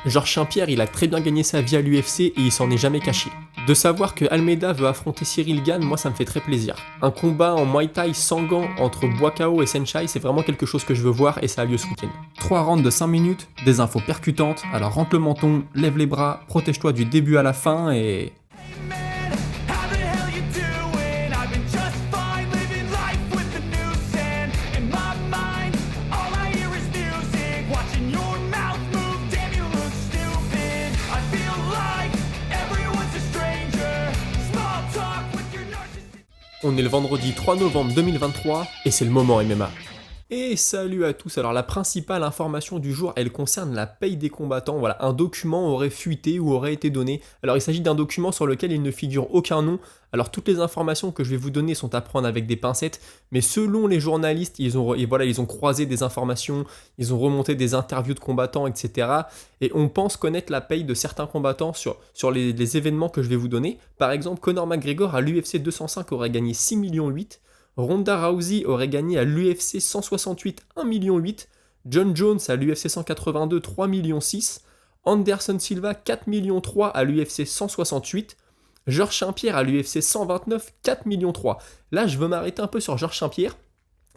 Georges Saint-Pierre, il a très bien gagné sa vie à l'UFC et il s'en est jamais caché. De savoir que Almeida veut affronter Cyril Gane, moi ça me fait très plaisir. Un combat en Muay Thai sans gants entre Boakao et Senchai, c'est vraiment quelque chose que je veux voir et ça a lieu ce week-end. 3 rounds de 5 minutes, des infos percutantes, alors rentre le menton, lève les bras, protège-toi du début à la fin et... On est le vendredi 3 novembre 2023 et c'est le moment MMA. Et salut à tous, alors la principale information du jour, elle concerne la paye des combattants. Voilà, un document aurait fuité ou aurait été donné. Alors il s'agit d'un document sur lequel il ne figure aucun nom. Alors toutes les informations que je vais vous donner sont à prendre avec des pincettes, mais selon les journalistes, ils ont croisé des informations, ils ont remonté des interviews de combattants, etc. Et on pense connaître la paye de certains combattants sur les événements que je vais vous donner. Par exemple, Conor McGregor à l'UFC 205 aurait gagné 6,8 millions. Ronda Rousey aurait gagné à l'UFC 168 1,8 million. John Jones à l'UFC 182 3,6 millions. Anderson Silva 4,3 millions à l'UFC 168. Georges Saint-Pierre à l'UFC 129 4,3 millions. Là, je veux m'arrêter un peu sur Georges Saint-Pierre.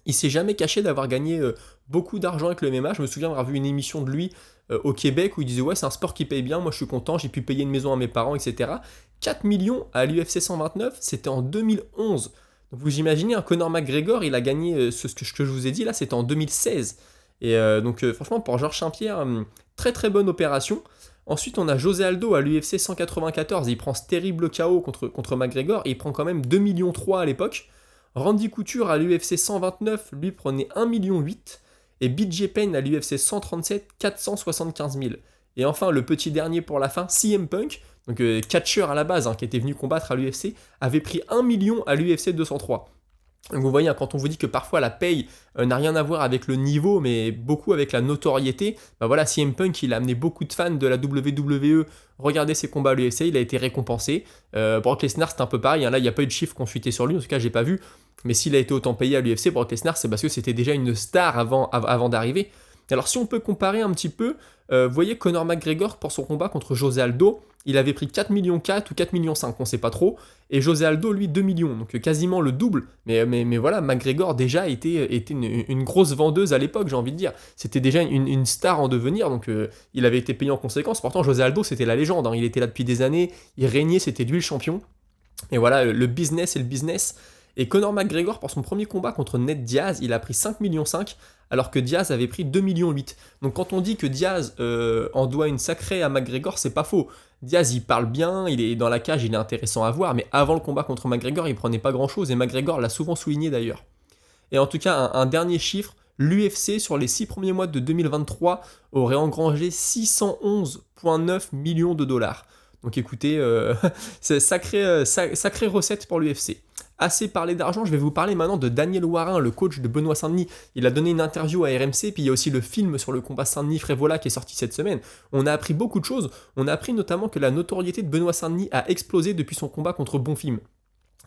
Il s'est jamais caché d'avoir gagné beaucoup d'argent avec le MMA. Je me souviens avoir vu une émission de lui au Québec où il disait « Ouais, c'est un sport qui paye bien, moi je suis content, j'ai pu payer une maison à mes parents, etc. » 4 millions à l'UFC 129, c'était en 2011. Donc vous imaginez, un Conor McGregor, il a gagné ce que je vous ai dit là, c'était en 2016. Et franchement, pour Georges Saint-Pierre, très très bonne opération. Ensuite, on a José Aldo à l'UFC 194, il prend ce terrible KO contre McGregor, et il prend quand même 2,3 millions à l'époque. Randy Couture à l'UFC 129, lui prenait 1,8 million. Et BJ Penn à l'UFC 137, 475 000. Et enfin, le petit dernier pour la fin, CM Punk, donc catcheur à la base, qui était venu combattre à l'UFC, avait pris 1 million à l'UFC 203. Donc vous voyez, quand on vous dit que parfois la paye n'a rien à voir avec le niveau, mais beaucoup avec la notoriété, bah voilà, CM Punk, il a amené beaucoup de fans de la WWE regarder ses combats à l'UFC, il a été récompensé. Brock Lesnar, c'est un peu pareil, là il n'y a pas eu de chiffres consultés sur lui, en tout cas j'ai pas vu, mais s'il a été autant payé à l'UFC, Brock Lesnar, c'est parce que c'était déjà une star avant d'arriver. Alors si on peut comparer un petit peu, vous voyez Conor McGregor pour son combat contre José Aldo, il avait pris 4,4 millions ou 4,5 millions, on sait pas trop, et José Aldo lui 2 millions, donc quasiment le double, mais voilà, McGregor déjà était une grosse vendeuse à l'époque, j'ai envie de dire, c'était déjà une star en devenir, donc il avait été payé en conséquence. Pourtant José Aldo c'était la légende, il était là depuis des années, il régnait, c'était lui le champion, et voilà, le business est le business. Et Conor McGregor, pour son premier combat contre Ned Diaz, il a pris 5,5 millions, alors que Diaz avait pris 2,8 millions. Donc quand on dit que Diaz en doit une sacrée à McGregor, c'est pas faux. Diaz, il parle bien, il est dans la cage, il est intéressant à voir, mais avant le combat contre McGregor, il prenait pas grand-chose, et McGregor l'a souvent souligné d'ailleurs. Et en tout cas, un dernier chiffre, l'UFC, sur les 6 premiers mois de 2023, aurait engrangé 611,9 millions de dollars. Donc écoutez, c'est sacrée recette pour l'UFC. Assez parlé d'argent, je vais vous parler maintenant de Daniel Warin, le coach de Benoît Saint-Denis. Il a donné une interview à RMC, puis il y a aussi le film sur le combat Saint-Denis-Frévola qui est sorti cette semaine. On a appris beaucoup de choses. On a appris notamment que la notoriété de Benoît Saint-Denis a explosé depuis son combat contre Bonfim.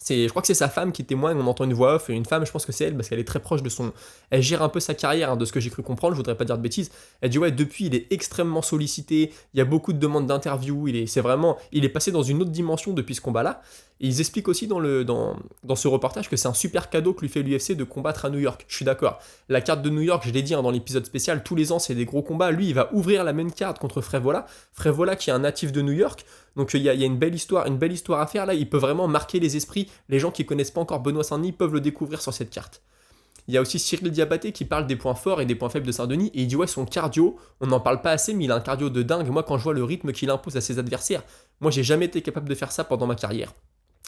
Je crois que c'est sa femme qui témoigne, on entend une voix off, et une femme, je pense que c'est elle, parce qu'elle est très proche de son... Elle gère un peu sa carrière, de ce que j'ai cru comprendre, je voudrais pas dire de bêtises. Elle dit ouais, depuis il est extrêmement sollicité, il y a beaucoup de demandes d'interview, il est passé dans une autre dimension depuis ce combat-là. Et ils expliquent aussi dans ce reportage que c'est un super cadeau que lui fait l'UFC de combattre à New York. Je suis d'accord. La carte de New York, je l'ai dit dans l'épisode spécial, tous les ans c'est des gros combats. Lui, il va ouvrir la même carte contre Frévola. Frévola qui est un natif de New York. Donc il y a une belle histoire à faire là. Il peut vraiment marquer les esprits. Les gens qui connaissent pas encore Benoît Saint-Denis peuvent le découvrir sur cette carte. Il y a aussi Cyril Diabaté qui parle des points forts et des points faibles de Saint-Denis. Et il dit ouais, son cardio, on n'en parle pas assez, mais il a un cardio de dingue. Moi, quand je vois le rythme qu'il impose à ses adversaires, moi j'ai jamais été capable de faire ça pendant ma carrière.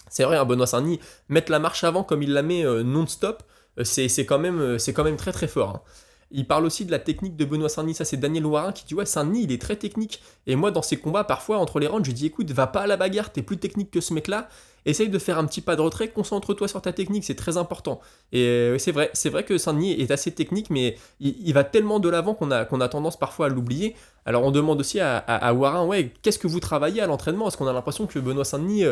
C'est vrai, Benoît Saint-Denis, mettre la marche avant comme il la met non-stop, c'est quand même très très fort. Il parle aussi de la technique de Benoît Saint-Denis, ça c'est Daniel Warin qui dit ouais, Saint-Denis il est très technique. Et moi dans ses combats, parfois entre les rounds, je lui dis écoute, va pas à la bagarre, t'es plus technique que ce mec-là, essaye de faire un petit pas de retrait, concentre-toi sur ta technique, c'est très important. Et c'est vrai que Saint-Denis est assez technique, mais il va tellement de l'avant qu'on a tendance parfois à l'oublier. Alors on demande aussi à Warin, ouais, qu'est-ce que vous travaillez à l'entraînement? Est-ce qu'on a l'impression que Benoît Saint-Denis,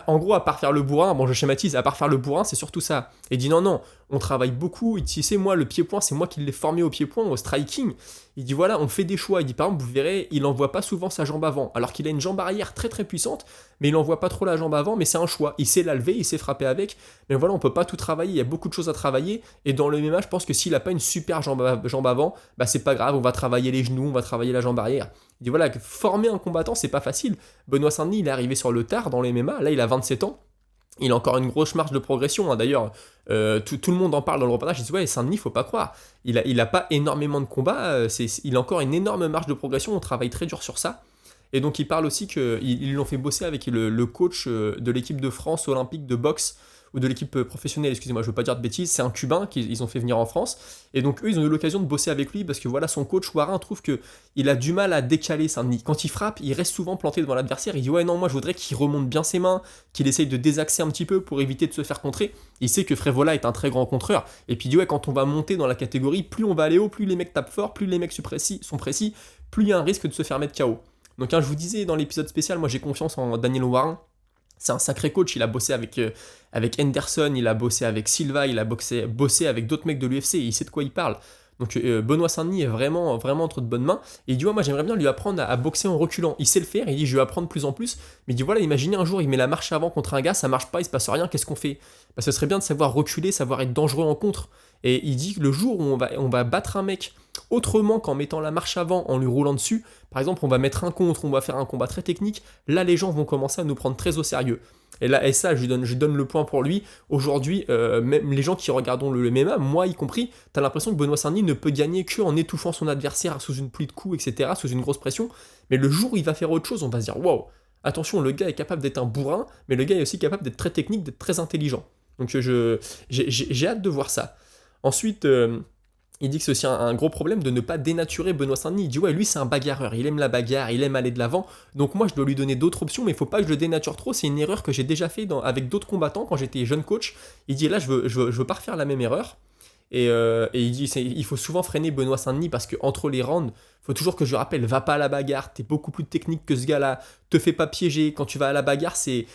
en gros, à part faire le bourrin, bon je schématise, à part faire le bourrin, c'est surtout ça. Et il dit non, on travaille beaucoup, tu sais, moi le pied-point, c'est moi qui l'ai formé au pied-point, au striking. Il dit voilà, on fait des choix. Il dit par exemple, vous verrez, il envoie pas souvent sa jambe avant, alors qu'il a une jambe arrière très très puissante, mais il envoie pas trop la jambe avant, mais c'est un choix. Il sait la lever, il sait frapper avec, mais voilà, on peut pas tout travailler, il y a beaucoup de choses à travailler, et dans le MMA, je pense que s'il a pas une super jambe avant, bah c'est pas grave, on va travailler les genoux, on va travailler la jambe arrière. Il dit voilà, former un combattant, c'est pas facile. Benoît Saint-Denis, il est arrivé sur le tard dans le MMA, là il a 27 ans, il a encore une grosse marge de progression, hein. D'ailleurs, tout le monde en parle dans le reportage. Il dit ouais, Saint-Denis, faut pas croire. Il a pas énormément de combats. Il a encore une énorme marge de progression. On travaille très dur sur ça. Et donc, il parle aussi qu'ils l'ont fait bosser avec le coach de l'équipe de France olympique de boxe, ou de l'équipe professionnelle, excusez-moi, je veux pas dire de bêtises, c'est un Cubain qu'ils ont fait venir en France, et donc eux, ils ont eu l'occasion de bosser avec lui, parce que voilà, son coach Warin trouve qu'il a du mal à décaler Saint-Denis. Quand il frappe, il reste souvent planté devant l'adversaire, il dit ouais non, moi je voudrais qu'il remonte bien ses mains, qu'il essaye de désaxer un petit peu pour éviter de se faire contrer. Il sait que Frévola est un très grand contreur, et puis il dit ouais, quand on va monter dans la catégorie, plus on va aller haut, plus les mecs tapent fort, plus les mecs sont précis, plus il y a un risque de se faire mettre KO. Donc hein, je vous disais dans l'épisode spécial, moi j'ai confiance en Daniel Warin. C'est un sacré coach, il a bossé avec Henderson, il a bossé avec Silva, il a bossé avec d'autres mecs de l'UFC, il sait de quoi il parle. Donc Benoît Saint-Denis est vraiment, vraiment entre de bonnes mains. Et il dit ouais, moi j'aimerais bien lui apprendre à boxer en reculant. Il sait le faire, il dit je vais apprendre de plus en plus. Mais il dit voilà, imaginez un jour il met la marche avant contre un gars, ça marche pas, il se passe rien, qu'est-ce qu'on fait? Bah, ce serait bien de savoir reculer, savoir être dangereux en contre. Et il dit que le jour où on va battre un mec autrement qu'en mettant la marche avant, en lui roulant dessus, par exemple on va mettre un contre, on va faire un combat très technique, là les gens vont commencer à nous prendre très au sérieux. Et ça, je lui donne le point pour lui. Aujourd'hui, même les gens qui regardent le MMA, moi y compris, t'as l'impression que Benoît Saint-Denis ne peut gagner qu'en étouffant son adversaire sous une pluie de coups, etc., sous une grosse pression. Mais le jour où il va faire autre chose, on va se dire waouh, attention, le gars est capable d'être un bourrin, mais le gars est aussi capable d'être très technique, d'être très intelligent. Donc j'ai hâte de voir ça. Ensuite, il dit que c'est aussi un gros problème de ne pas dénaturer Benoît Saint-Denis. Il dit ouais, lui c'est un bagarreur, il aime la bagarre, il aime aller de l'avant, donc moi je dois lui donner d'autres options, mais il faut pas que je le dénature trop. C'est une erreur que j'ai déjà fait avec d'autres combattants quand j'étais jeune coach. Il dit là je veux pas refaire la même erreur. Et il dit il faut souvent freiner Benoît Saint-Denis parce que entre les rounds, faut toujours que je rappelle, va pas à la bagarre, t'es beaucoup plus technique que ce gars-là, te fais pas piéger. Quand tu vas à la bagarre, c'est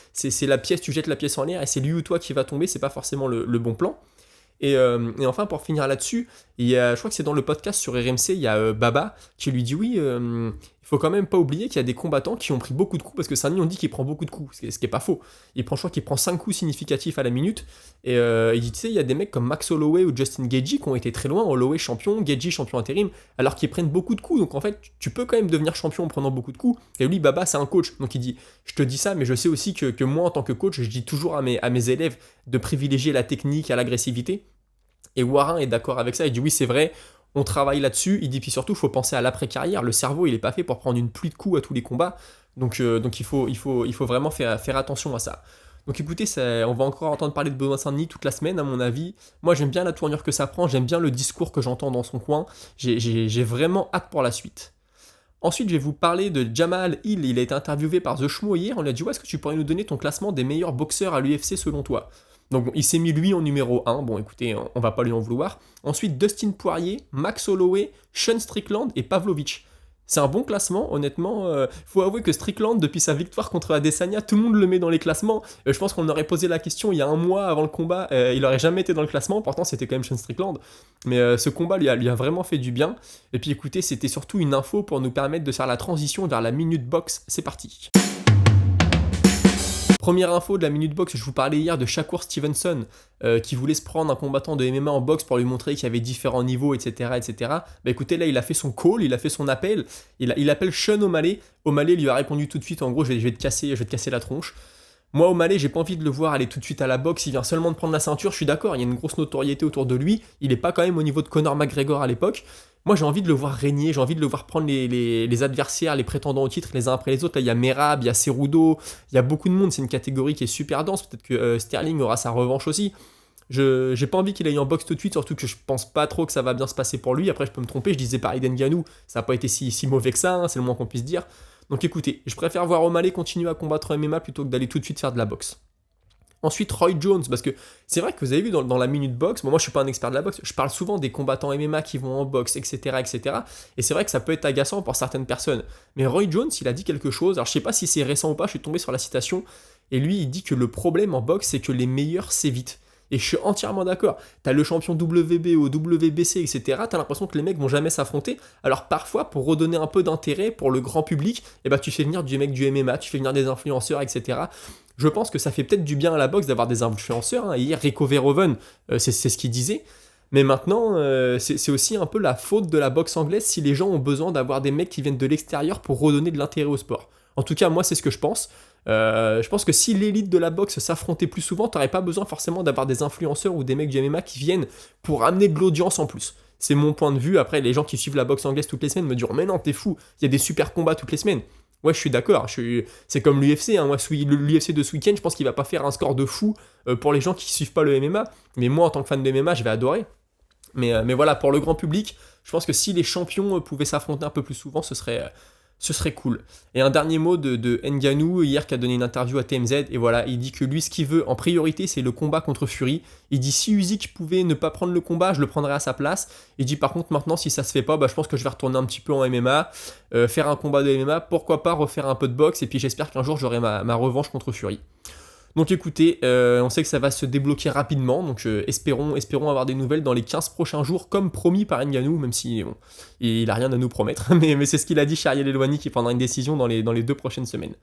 la pièce, tu jettes la pièce en l'air et c'est lui ou toi qui va tomber, c'est pas forcément le bon plan. Et enfin, pour finir là-dessus, je crois que c'est dans le podcast sur RMC, il y a Baba qui lui dit oui, il faut quand même pas oublier qu'il y a des combattants qui ont pris beaucoup de coups, parce que Saint-Denis, on dit qu'il prend beaucoup de coups, ce qui est pas faux. Je crois qu'il prend 5 coups significatifs à la minute, et il dit, tu sais, il y a des mecs comme Max Holloway ou Justin Gaethje qui ont été très loin, Holloway champion, Gaethje champion intérim, alors qu'ils prennent beaucoup de coups, donc en fait, tu peux quand même devenir champion en prenant beaucoup de coups. Et lui, Baba, c'est un coach, donc il dit, je te dis ça, mais je sais aussi que moi, en tant que coach, je dis toujours à mes élèves de privilégier la technique à l'agressivité. Et Warin est d'accord avec ça, il dit oui c'est vrai, on travaille là-dessus, il dit puis surtout il faut penser à l'après-carrière, le cerveau il est pas fait pour prendre une pluie de coups à tous les combats, donc il faut vraiment faire attention à ça. Donc écoutez, on va encore entendre parler de Benoît Saint-Denis toute la semaine à mon avis. Moi j'aime bien la tournure que ça prend, j'aime bien le discours que j'entends dans son coin, j'ai vraiment hâte pour la suite. Ensuite, je vais vous parler de Jamal Hill. Il a été interviewé par The Schmo hier. On lui a dit ouais, est-ce que tu pourrais nous donner ton classement des meilleurs boxeurs à l'UFC selon toi? Donc il s'est mis lui en numéro 1, bon écoutez, on va pas lui en vouloir. Ensuite Dustin Poirier, Max Holloway, Sean Strickland et Pavlovich. C'est un bon classement, honnêtement. Faut avouer que Strickland, depuis sa victoire contre Adesanya, tout le monde le met dans les classements. Je pense qu'on aurait posé la question il y a un mois avant le combat, il aurait jamais été dans le classement, pourtant c'était quand même Sean Strickland. Mais ce combat lui a vraiment fait du bien. Et puis écoutez, c'était surtout une info pour nous permettre de faire la transition vers la Minute Box. C'est parti. Première info de la Minute Box, je vous parlais hier de Shakur Stevenson qui voulait se prendre un combattant de MMA en boxe pour lui montrer qu'il y avait différents niveaux, etc. etc. Bah écoutez, là il a fait son call, il a fait son appel, il appelle Sean O'Malley. O'Malley lui a répondu tout de suite, en gros je vais te casser la tronche. Moi O'Malley, j'ai pas envie de le voir aller tout de suite à la boxe, il vient seulement de prendre la ceinture, je suis d'accord, il y a une grosse notoriété autour de lui, il est pas quand même au niveau de Conor McGregor à l'époque. Moi j'ai envie de le voir régner, j'ai envie de le voir prendre les adversaires, les prétendants au titre les uns après les autres. Là il y a Merab, il y a Cerudo, il y a beaucoup de monde, c'est une catégorie qui est super dense, peut-être que Sterling aura sa revanche aussi. J'ai pas envie qu'il aille en boxe tout de suite, surtout que je pense pas trop que ça va bien se passer pour lui. Après je peux me tromper, je disais par Aiden Ngannou, ça a pas été si mauvais que ça, hein, c'est le moins qu'on puisse dire. Donc écoutez, je préfère voir O'Malley continuer à combattre MMA plutôt que d'aller tout de suite faire de la boxe. Ensuite, Roy Jones, parce que c'est vrai que vous avez vu dans la Minute Box, moi je suis pas un expert de la boxe, je parle souvent des combattants MMA qui vont en boxe, etc., etc. Et c'est vrai que ça peut être agaçant pour certaines personnes. Mais Roy Jones, il a dit quelque chose, alors je sais pas si c'est récent ou pas, je suis tombé sur la citation, et lui il dit que le problème en boxe, c'est que les meilleurs s'évitent. Et je suis entièrement d'accord. T'as le champion WBO, WBC, etc. T'as l'impression que les mecs vont jamais s'affronter. Alors parfois, pour redonner un peu d'intérêt pour le grand public, eh ben, tu fais venir du mec du MMA, tu fais venir des influenceurs, etc. Je pense que ça fait peut-être du bien à la boxe d'avoir des influenceurs. Hein. Hier, Rico Verhoeven, c'est ce qu'il disait. Mais maintenant, c'est aussi un peu la faute de la boxe anglaise si les gens ont besoin d'avoir des mecs qui viennent de l'extérieur pour redonner de l'intérêt au sport. En tout cas, moi, c'est ce que je pense. Je pense que si l'élite de la boxe s'affrontait plus souvent, t'aurais pas besoin forcément d'avoir des influenceurs ou des mecs du MMA qui viennent pour amener de l'audience en plus. C'est mon point de vue. Après, les gens qui suivent la boxe anglaise toutes les semaines me diront « Mais non, t'es fou, il y a des super combats toutes les semaines ». Ouais, je suis d'accord. C'est comme l'UFC. Hein. Moi, l'UFC de ce week-end, je pense qu'il va pas faire un score de fou pour les gens qui suivent pas le MMA. Mais moi, en tant que fan de MMA, je vais adorer. Mais voilà, pour le grand public, je pense que si les champions pouvaient s'affronter un peu plus souvent, ce serait cool. Et un dernier mot de Ngannou, hier, qui a donné une interview à TMZ, et voilà, il dit que lui, ce qu'il veut en priorité, c'est le combat contre Fury. Il dit, si Usyk pouvait ne pas prendre le combat, je le prendrais à sa place. Il dit, par contre, maintenant, si ça se fait pas, je pense que je vais retourner un petit peu en MMA, faire un combat de MMA, pourquoi pas refaire un peu de boxe, et puis j'espère qu'un jour, j'aurai ma revanche contre Fury. Donc écoutez, on sait que ça va se débloquer rapidement, donc espérons avoir des nouvelles dans les 15 prochains jours, comme promis par Ngannou, même si bon, il a rien à nous promettre, mais c'est ce qu'il a dit chez Ariel Helwani qui prendra une décision dans les 2 prochaines semaines.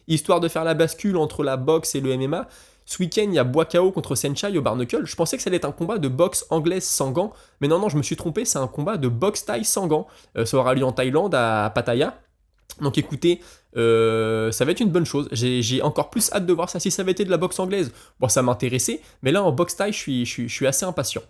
Histoire de faire la bascule entre la boxe et le MMA, ce week-end il y a Boakao contre Senchai au Barnacle. Je pensais que ça allait être un combat de boxe anglaise sans gants, mais non, je me suis trompé, c'est un combat de boxe thaï sans gants. Ça aura lieu en Thaïlande, à Pattaya. Donc écoutez, ça va être une bonne chose. J'ai encore plus hâte de voir ça. Si ça avait été de la boxe anglaise, bon, ça m'intéressait, mais là en boxe thaï, je suis assez impatient.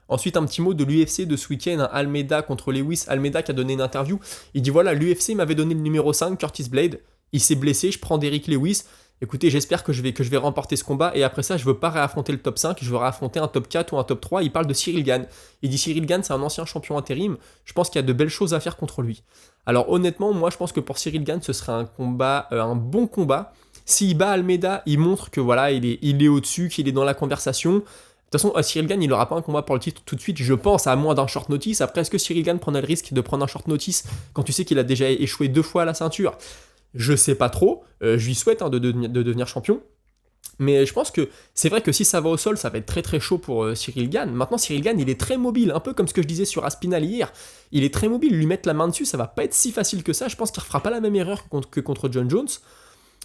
Ensuite, un petit mot de l'UFC de ce week-end, hein, Almeida contre Lewis. Almeida qui a donné une interview. Il dit voilà, l'UFC m'avait donné le numéro 5, Curtis Blade. Il s'est blessé, je prends Derrick Lewis. Écoutez, j'espère que je vais remporter ce combat, et après ça, je veux pas réaffronter le top 5, je veux réaffronter un top 4 ou un top 3. Il parle de Cyril Gane. Il dit Cyril Gane, c'est un ancien champion intérim, je pense qu'il y a de belles choses à faire contre lui. Alors honnêtement, moi je pense que pour Cyril Gane, ce serait un bon combat. S'il bat Almeida, il montre que voilà, il est au-dessus, qu'il est dans la conversation. De toute façon, Cyril Gane, il n'aura pas un combat pour le titre tout de suite, je pense, à moins d'un short notice. Après, est-ce que Cyril Gane prendrait le risque de prendre un short notice quand tu sais qu'il a déjà échoué 2 fois à la ceinture ? Je sais pas trop, je lui souhaite de devenir champion, mais je pense que c'est vrai que si ça va au sol, ça va être très très chaud pour Cyril Gane. Maintenant, Cyril Gane, il est très mobile, un peu comme ce que je disais sur Aspinall hier, il est très mobile, lui mettre la main dessus, ça va pas être si facile que ça, je pense qu'il refera pas la même erreur que contre John Jones.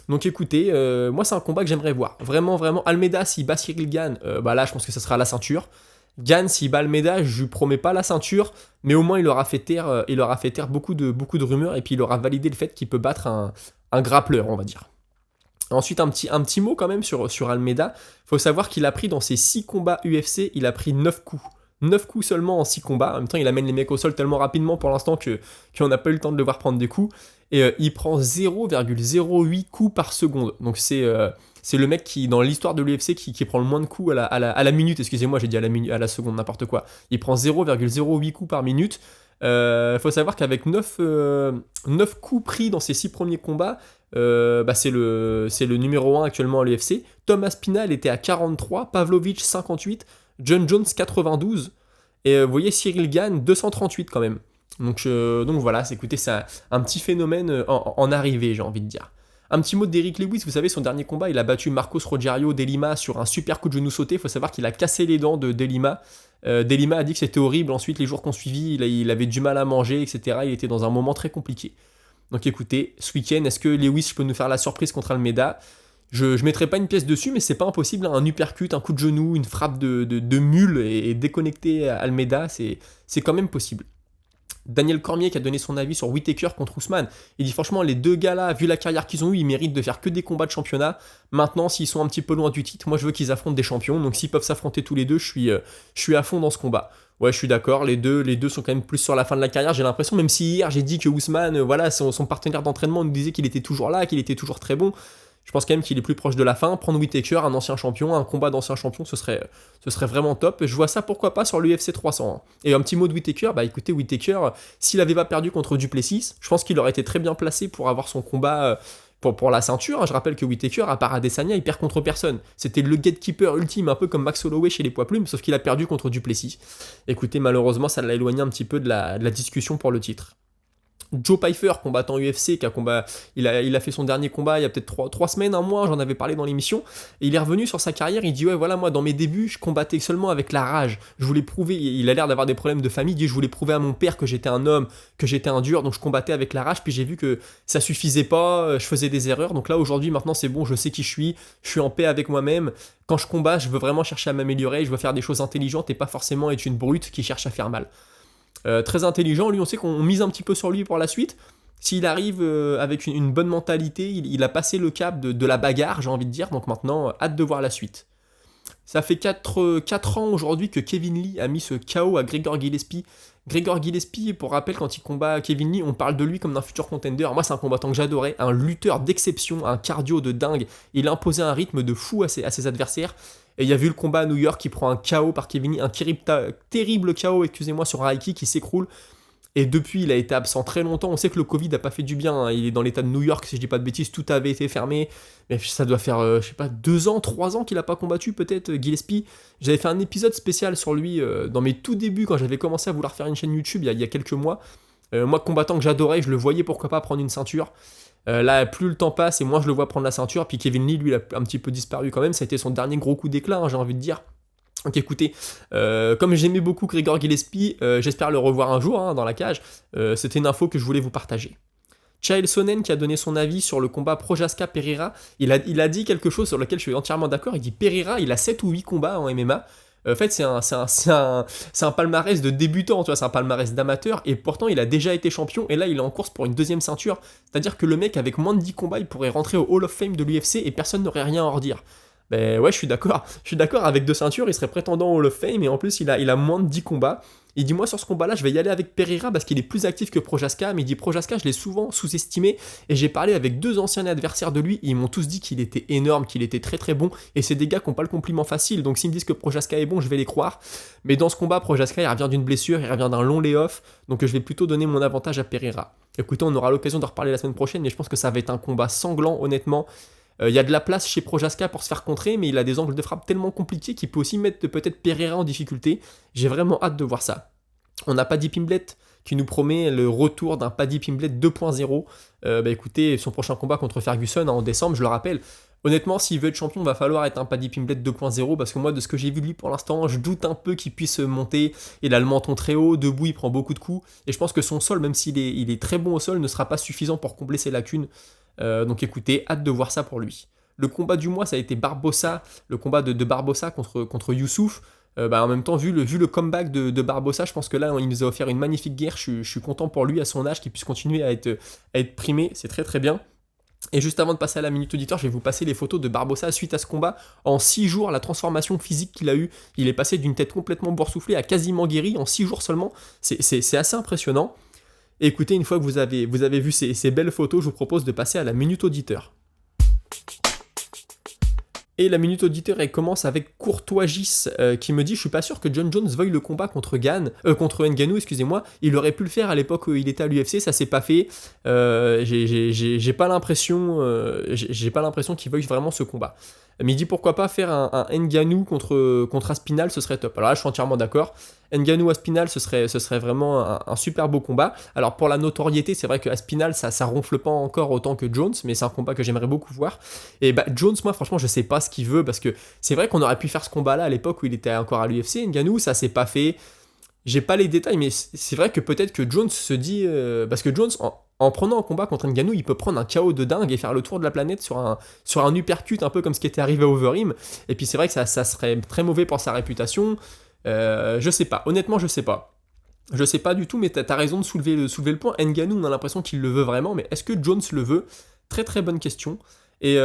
Donc écoutez, moi c'est un combat que j'aimerais voir, vraiment, Almeida s'il bat Cyril Gane, là je pense que ça sera la ceinture. Gane, s'il bat Almeida, je lui promets pas la ceinture, mais au moins il aura fait taire beaucoup de rumeurs, et puis il aura validé le fait qu'il peut battre un grappleur, on va dire. Ensuite, un petit mot quand même sur Almeida. Il faut savoir qu'il a pris dans ses 6 combats UFC, il a pris 9 coups. 9 coups seulement en 6 combats. En même temps, il amène les mecs au sol tellement rapidement pour l'instant qu'on n'a pas eu le temps de le voir prendre des coups. Et il prend 0,08 coups par seconde. Donc c'est le mec qui, dans l'histoire de l'UFC, qui prend le moins de coups à la minute. Excusez-moi, j'ai dit à la seconde, n'importe quoi. Il prend 0,08 coups par minute. Faut savoir qu'avec 9 coups pris dans ses 6 premiers combats, c'est le numéro 1 actuellement à l'UFC. Tom Aspinall était à 43, Pavlovich 58, John Jones 92, et vous voyez Cyril Gane 238 quand même. Donc voilà, écoutez, c'est un petit phénomène en arrivée, j'ai envie de dire. Un petit mot de Derrick Lewis, vous savez, son dernier combat, il a battu Marcos Rogerio de Lima sur un super coup de genou sauté. Il faut savoir qu'il a cassé les dents de Lima. De Lima a dit que c'était horrible. Ensuite, les jours qu'on suivi, il avait du mal à manger, etc. Il était dans un moment très compliqué. Donc écoutez, ce week-end, est-ce que Lewis peut nous faire la surprise contre Almeida ? Je mettrai pas une pièce dessus, mais c'est pas impossible. Un uppercut, un coup de genou, une frappe de mule et déconnecter Almeida, c'est quand même possible. Daniel Cormier qui a donné son avis sur Whittaker contre Ousmane. Il dit franchement, les 2 gars là, vu la carrière qu'ils ont eu, ils méritent de faire que des combats de championnat. Maintenant, s'ils sont un petit peu loin du titre, moi je veux qu'ils affrontent des champions. Donc s'ils peuvent s'affronter tous les deux, je suis à fond dans ce combat. Ouais, je suis d'accord, les deux sont quand même plus sur la fin de la carrière, j'ai l'impression, même si hier j'ai dit que Ousmane, son partenaire d'entraînement nous disait qu'il était toujours là, qu'il était toujours très bon. Je pense quand même qu'il est plus proche de la fin. Prendre Whittaker, un ancien champion, un combat d'ancien champion, ce serait vraiment top. Je vois ça, pourquoi pas, sur l'UFC 300. Et un petit mot de Whittaker, écoutez, Whittaker, s'il avait pas perdu contre Duplessis, je pense qu'il aurait été très bien placé pour avoir son combat pour la ceinture. Je rappelle que Whittaker, à part Adesanya, il perd contre personne. C'était le gatekeeper ultime, un peu comme Max Holloway chez les poids plumes, sauf qu'il a perdu contre Duplessis. Écoutez, malheureusement, ça l'a éloigné un petit peu de la discussion pour le titre. Joe Pyfer, combattant UFC, il a fait son dernier combat il y a peut-être 3 semaines, un mois, j'en avais parlé dans l'émission, et il est revenu sur sa carrière, il dit ouais voilà, moi dans mes débuts, je combattais seulement avec la rage, je voulais prouver, il a l'air d'avoir des problèmes de famille, il dit je voulais prouver à mon père que j'étais un homme, que j'étais un dur, donc je combattais avec la rage, puis j'ai vu que ça suffisait pas, je faisais des erreurs, donc là aujourd'hui maintenant c'est bon, je sais qui je suis en paix avec moi-même, quand je combats, je veux vraiment chercher à m'améliorer, je veux faire des choses intelligentes et pas forcément être une brute qui cherche à faire mal. Très intelligent, lui on sait qu'on mise un petit peu sur lui pour la suite. S'il arrive avec une bonne mentalité, il a passé le cap de la bagarre, j'ai envie de dire, donc maintenant, hâte de voir la suite. Ça fait 4 ans aujourd'hui que Kevin Lee a mis ce KO à Gregor Gillespie. Gregor Gillespie, pour rappel, quand il combat Kevin Lee, on parle de lui comme d'un futur contender. Moi, c'est un combattant que j'adorais, un lutteur d'exception, un cardio de dingue. Il imposait un rythme de fou à ses adversaires. Et il y a vu le combat à New York qui prend un KO par Kevin Lee, un terrible KO, excusez-moi, sur un high kick qui s'écroule. Et depuis, il a été absent très longtemps. On sait que le Covid n'a pas fait du bien. Il est dans l'état de New York, si je dis pas de bêtises, tout avait été fermé. Mais ça doit faire, 2 ans, 3 ans qu'il n'a pas combattu, peut-être, Gillespie. J'avais fait un épisode spécial sur lui dans mes tout débuts, quand j'avais commencé à vouloir faire une chaîne YouTube il y a quelques mois. Moi, combattant que j'adorais, je le voyais pourquoi pas prendre une ceinture. Là, plus le temps passe et moins je le vois prendre la ceinture. Puis Kevin Lee, lui, il a un petit peu disparu quand même. Ça a été son dernier gros coup d'éclat, j'ai envie de dire. Donc écoutez, comme j'aimais beaucoup Gregor Gillespie, j'espère le revoir un jour dans la cage. C'était une info que je voulais vous partager. Chael Sonnen qui a donné son avis sur le combat Prochaska Pereira, il a dit quelque chose sur lequel je suis entièrement d'accord. Il dit Pereira, il a 7 ou 8 combats en MMA. En fait, c'est un palmarès de débutant, tu vois, c'est un palmarès d'amateur, et pourtant il a déjà été champion, et là il est en course pour une deuxième ceinture. C'est-à-dire que le mec, avec moins de 10 combats, il pourrait rentrer au Hall of Fame de l'UFC et personne n'aurait rien à en redire. Ben ouais, je suis d'accord, avec 2 ceintures, il serait prétendant au Hall of Fame, et en plus il a moins de 10 combats. Il dit moi sur ce combat-là, je vais y aller avec Pereira parce qu'il est plus actif que Prochaska, mais il dit Prochaska, je l'ai souvent sous-estimé, et j'ai parlé avec 2 anciens adversaires de lui, et ils m'ont tous dit qu'il était énorme, qu'il était très très bon, et c'est des gars qui n'ont pas le compliment facile, donc s'ils me disent que Prochaska est bon, je vais les croire. Mais dans ce combat, Prochaska, il revient d'une blessure, il revient d'un long layoff, donc je vais plutôt donner mon avantage à Pereira. Écoutez, on aura l'occasion de reparler la semaine prochaine, mais je pense que ça va être un combat sanglant, honnêtement. Il y a de la place chez Prochaska pour se faire contrer, mais il a des angles de frappe tellement compliqués qu'il peut aussi mettre peut-être Pereira en difficulté. J'ai vraiment hâte de voir ça. On a Paddy Pimblett qui nous promet le retour d'un Paddy Pimblett 2.0. Écoutez, son prochain combat contre Ferguson en décembre, je le rappelle. Honnêtement, s'il veut être champion, il va falloir être un Paddy Pimblett 2.0, parce que moi, de ce que j'ai vu de lui pour l'instant, je doute un peu qu'il puisse monter. Il a le menton très haut, debout, il prend beaucoup de coups, et je pense que son sol, même s'il est très bon au sol, ne sera pas suffisant pour combler ses lacunes. Donc écoutez, hâte de voir ça pour lui. Le combat du mois, ça a été Barbosa, le combat de Barbosa contre Youssouf. En même temps, vu le comeback de Barbosa, je pense que là, il nous a offert une magnifique guerre. Je suis content pour lui, à son âge, qu'il puisse continuer à être primé. C'est très très bien. Et juste avant de passer à la minute auditeur, je vais vous passer les photos de Barbosa suite à ce combat. En 6 jours, la transformation physique qu'il a eue, il est passé d'une tête complètement boursouflée à quasiment guéri en 6 jours seulement. C'est assez impressionnant. Et écoutez, une fois que vous avez vu ces belles photos, je vous propose de passer à la minute auditeur. Et la minute auditeur, elle commence avec Courtois-Gis qui me dit « Je suis pas sûr que John Jones veuille le combat contre Ngannou, excusez-moi. Il aurait pu le faire à l'époque où il était à l'UFC, ça s'est pas fait. J'ai pas l'impression qu'il veuille vraiment ce combat. » Mais il dit pourquoi pas faire un Ngannou contre Aspinall, ce serait top. Alors là, je suis entièrement d'accord. Ngannou Aspinall, ce serait vraiment un super beau combat. Alors pour la notoriété, c'est vrai que Aspinall, ça ronfle pas encore autant que Jones, mais c'est un combat que j'aimerais beaucoup voir. Et Jones, moi franchement, je sais pas ce qu'il veut, parce que c'est vrai qu'on aurait pu faire ce combat-là à l'époque où il était encore à l'UFC. Ngannou, ça s'est pas fait. J'ai pas les détails, mais c'est vrai que peut-être que Jones se dit... parce que Jones, en prenant un combat contre Ngannou, il peut prendre un KO de dingue et faire le tour de la planète sur un uppercut, un peu comme ce qui était arrivé à Overeem. Et puis c'est vrai que ça serait très mauvais pour sa réputation. Je sais pas, honnêtement je sais pas. Je sais pas du tout, mais t'as raison de soulever le point. Ngannou, on a l'impression qu'il le veut vraiment, mais est-ce que Jones le veut ? Très très bonne question. Et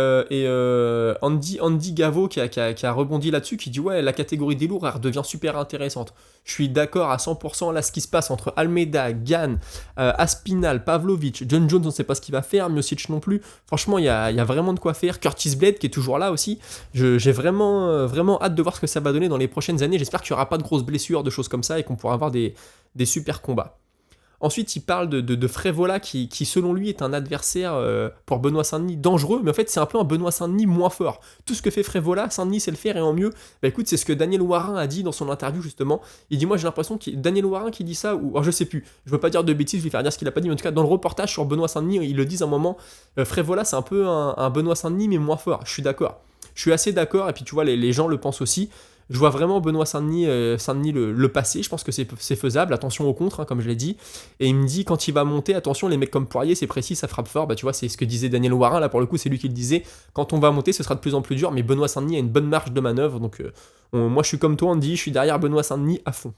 Andy Gavo qui a rebondi là-dessus, qui dit ouais, la catégorie des lourds elle redevient super intéressante. Je suis d'accord à 100%. Là, ce qui se passe entre Almeida, Gane, Aspinall, Pavlovich, John Jones, on ne sait pas ce qu'il va faire, Miocic non plus. Franchement, il y a vraiment de quoi faire. Curtis Blade qui est toujours là aussi. J'ai vraiment hâte de voir ce que ça va donner dans les prochaines années. J'espère qu'il n'y aura pas de grosses blessures, de choses comme ça, et qu'on pourra avoir des super combats. Ensuite, il parle de Frévola qui, selon lui, est un adversaire pour Benoît Saint-Denis dangereux, mais en fait, c'est un peu un Benoît Saint-Denis moins fort. Tout ce que fait Frévola, Saint-Denis sait le faire et en mieux. Bah écoute, c'est ce que Daniel Warin a dit dans son interview, justement. Il dit, moi, j'ai l'impression que Daniel Warin qui dit ça, ou alors, je sais plus, je veux pas dire de bêtises, je vais faire dire ce qu'il a pas dit, mais en tout cas, dans le reportage sur Benoît Saint-Denis, ils le disent à un moment, Frévola, c'est un peu un Benoît Saint-Denis, mais moins fort. Je suis d'accord. Je suis assez d'accord, et puis tu vois, les gens le pensent aussi. Je vois vraiment Benoît Saint-Denis, le passer, je pense que c'est faisable, attention au contre, hein, comme je l'ai dit. Et il me dit, quand il va monter, attention, les mecs comme Poirier, c'est précis, ça frappe fort. Bah tu vois, c'est ce que disait Daniel Warin, là pour le coup, c'est lui qui le disait. Quand on va monter, ce sera de plus en plus dur, mais Benoît Saint-Denis a une bonne marge de manœuvre, donc moi je suis comme toi, Andy, je suis derrière Benoît Saint-Denis à fond.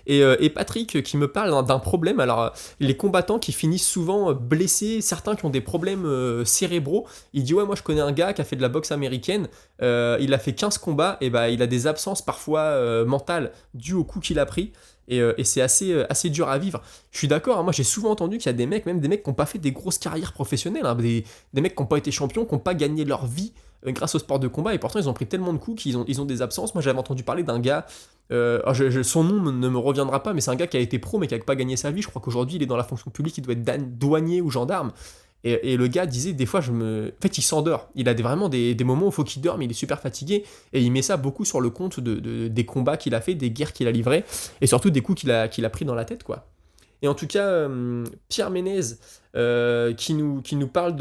Et Patrick qui me parle d'un problème, alors les combattants qui finissent souvent blessés, certains qui ont des problèmes cérébraux, il dit ouais moi je connais un gars qui a fait de la boxe américaine, il a fait 15 combats, et bah il a des absences parfois mentales dues au coup qu'il a pris, et c'est assez dur à vivre. Je suis d'accord, hein, moi j'ai souvent entendu qu'il y a des mecs, même des mecs qui n'ont pas fait des grosses carrières professionnelles, hein, des mecs qui n'ont pas été champions, qui n'ont pas gagné leur vie grâce au sport de combat, et pourtant ils ont pris tellement de coups qu'ils ont des absences. Moi j'avais entendu parler d'un gars, son nom ne me reviendra pas, mais c'est un gars qui a été pro mais qui n'a pas gagné sa vie. Je crois qu'aujourd'hui il est dans la fonction publique, il doit être douanier ou gendarme. Et le gars disait, des fois, en fait, il s'endort. Il a vraiment des moments où il faut qu'il dorme, il est super fatigué, et il met ça beaucoup sur le compte des combats qu'il a fait, des guerres qu'il a livrées, et surtout des coups qu'il a pris dans la tête, quoi. Et en tout cas, Pierre Ménez, qui nous parle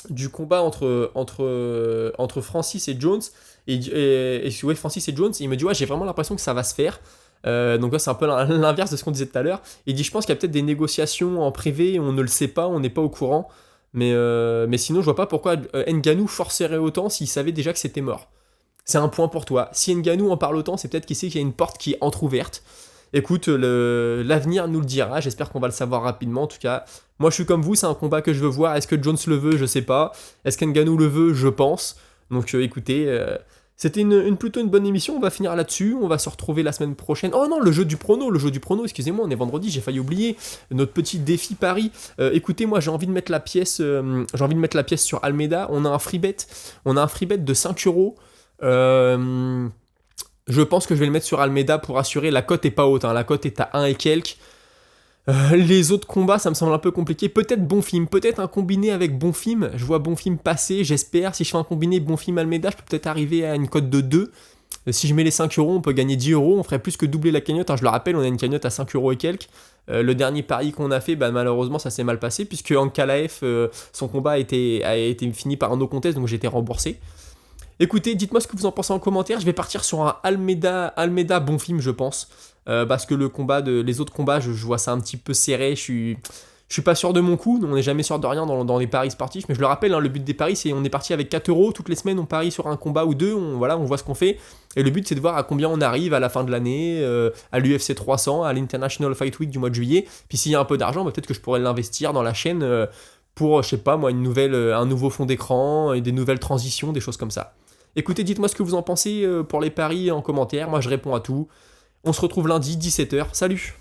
du combat entre Francis et Jones, et ouais, Francis et Jones, il me dit, ouais, j'ai vraiment l'impression que ça va se faire. Donc là, c'est un peu l'inverse de ce qu'on disait tout à l'heure. Il dit, je pense qu'il y a peut-être des négociations en privé, on ne le sait pas, on n'est pas au courant. Mais sinon, je vois pas pourquoi Ngannou forcerait autant s'il savait déjà que c'était mort. C'est un point pour toi. Si Ngannou en parle autant, c'est peut-être qu'il sait qu'il y a une porte qui est entrouverte. Écoute, l'avenir nous le dira. J'espère qu'on va le savoir rapidement. En tout cas, moi je suis comme vous, c'est un combat que je veux voir. Est-ce que Jones le veut? Je sais pas. Est-ce qu'Ngannou le veut? Je pense. Donc écoutez... C'était plutôt une bonne émission, on va finir là-dessus, on va se retrouver la semaine prochaine. Oh non, le jeu du prono, excusez-moi, on est vendredi, j'ai failli oublier notre petit défi Paris. Écoutez, moi j'ai envie de mettre la pièce sur Almeida, on a un free bet de 5€. Je pense que je vais le mettre sur Almeida pour assurer, la cote est pas haute, hein, la cote est à 1 et quelques. Les autres combats, ça me semble un peu compliqué. Peut-être Bonfim, peut-être un combiné avec Bonfim. Je vois Bonfim passer, j'espère. Si je fais un combiné Bonfim-Almeida, je peux peut-être arriver à une cote de 2. Si je mets les 5€, on peut gagner 10€. On ferait plus que doubler la cagnotte. Hein, je le rappelle, on a une cagnotte à 5€ et quelques. Le dernier pari qu'on a fait, bah, malheureusement, ça s'est mal passé, puisque Ankalaev, son combat a été fini par un no contest, donc j'ai été remboursé. Écoutez, dites-moi ce que vous en pensez en commentaire. Je vais partir sur un Almeida Bonfim, je pense. Parce que les autres combats, je vois ça un petit peu serré. Je suis pas sûr de mon coup. On n'est jamais sûr de rien dans les paris sportifs. Mais je le rappelle, hein, le but des paris, c'est on est parti avec 4€. Toutes les semaines, on parie sur un combat ou deux. On voit ce qu'on fait. Et le but, c'est de voir à combien on arrive à la fin de l'année, à l'UFC 300, à l'International Fight Week du mois de juillet. Puis s'il y a un peu d'argent, bah, peut-être que je pourrais l'investir dans la chaîne pour, je sais pas moi, un nouveau fond d'écran et des nouvelles transitions, des choses comme ça. Écoutez, dites-moi ce que vous en pensez pour les paris en commentaire. Moi, je réponds à tout. On se retrouve lundi, 17h. Salut!